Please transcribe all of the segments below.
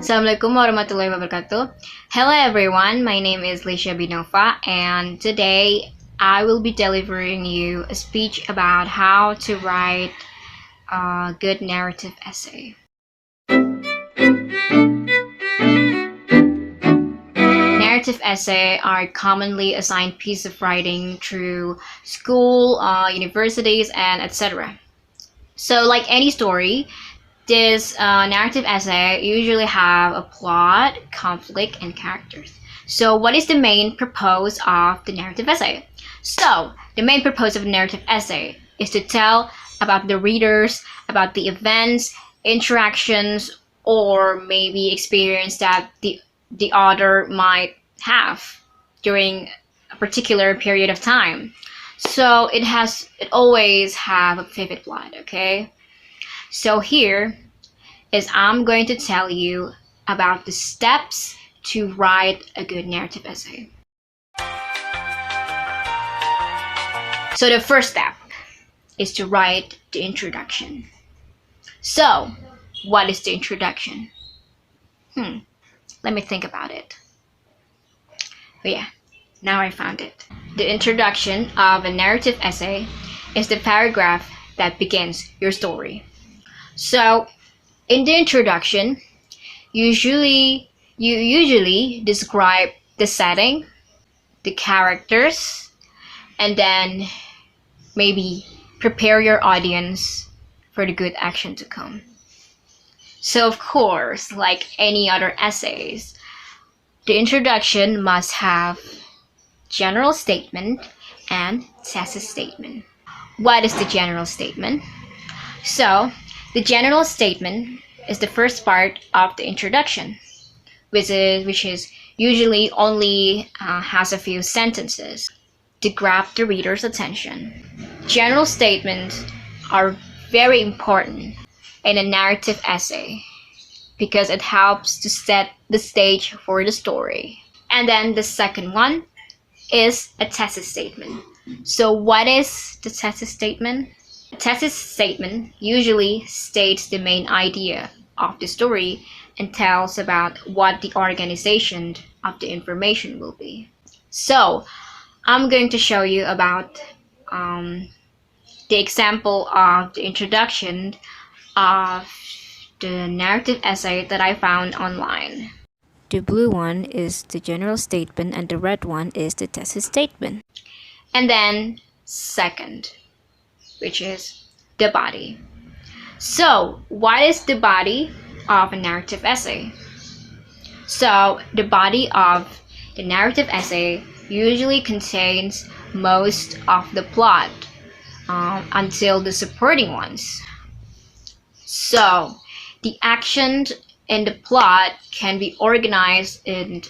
Assalamualaikum warahmatullahi wabarakatuh. Hello everyone, my name is Lisye Binova, and today I will be delivering you a speech about how to write a good narrative essay. Narrative essay are commonly assigned piece of writing through school, universities, and etc. So like any story, this narrative essay usually have a plot, conflict, and characters. So what is the main purpose of the narrative essay? So the main purpose of a narrative essay is to tell about the readers, about the events, interactions, or maybe experience that the author might have during a particular period of time. So it always have a vivid plot, okay? So here is I'm going to tell you about the steps to write a good narrative essay. So the first step is to write the introduction. So what is the introduction? Let me think about it. Oh yeah, now I found it. The introduction of a narrative essay is the paragraph that begins your story. So in the introduction, you usually describe the setting, the characters, and then maybe prepare your audience for the good action to come. So of course, like any other essays, the introduction must have general statement and thesis statement. What is the general statement? So the general statement is the first part of the introduction, which is usually only has a few sentences to grab the reader's attention. General statements are very important in a narrative essay because it helps to set the stage for the story. And then the second one is a thesis statement. So what is the thesis statement? A thesis statement usually states the main idea of the story and tells about what the organization of the information will be. So I'm going to show you about the example of the introduction of the narrative essay that I found online. The blue one is the general statement and the red one is the thesis statement. And then second, which is the body. So what is the body of a narrative essay? So the body of the narrative essay usually contains most of the plot until the supporting ones. So the action in the plot can be organized in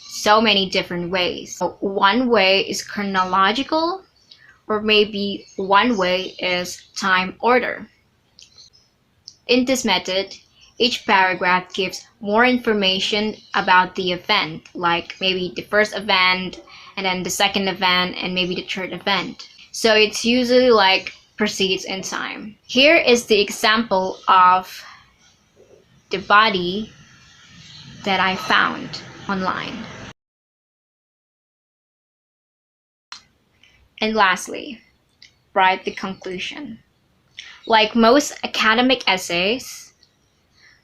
so many different ways. So one way is chronological, or maybe one way is time order. In this method, each paragraph gives more information about the event, like maybe the first event, and then the second event, and maybe the third event. So it's usually like proceeds in time. Here is the example of the body that I found online. And lastly, write the conclusion. Like most academic essays,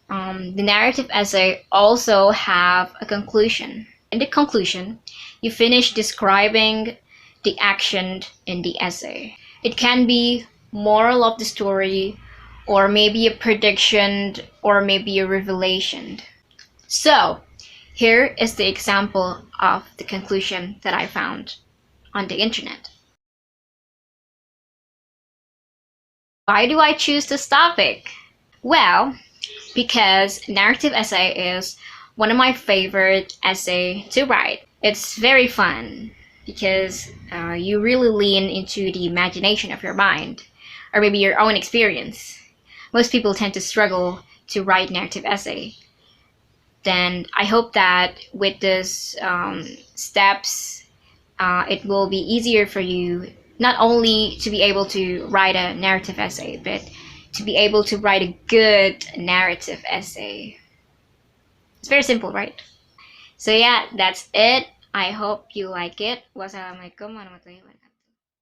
the narrative essay also have a conclusion. In the conclusion, you finish describing the action in the essay. It can be moral of the story, or maybe a prediction, or maybe a revelation. So here is the example of the conclusion that I found on the internet. Why do I choose this topic? Well, because narrative essay is one of my favorite essay to write. It's very fun because you really lean into the imagination of your mind, or maybe your own experience. Most people tend to struggle to write narrative essay. Then I hope that with this steps, it will be easier for you not only to be able to write a narrative essay, but to be able to write a good narrative essay. It's very simple, right? So yeah, that's it. I hope you like it. Wassalamualaikum warahmatullahi wabarakatuh.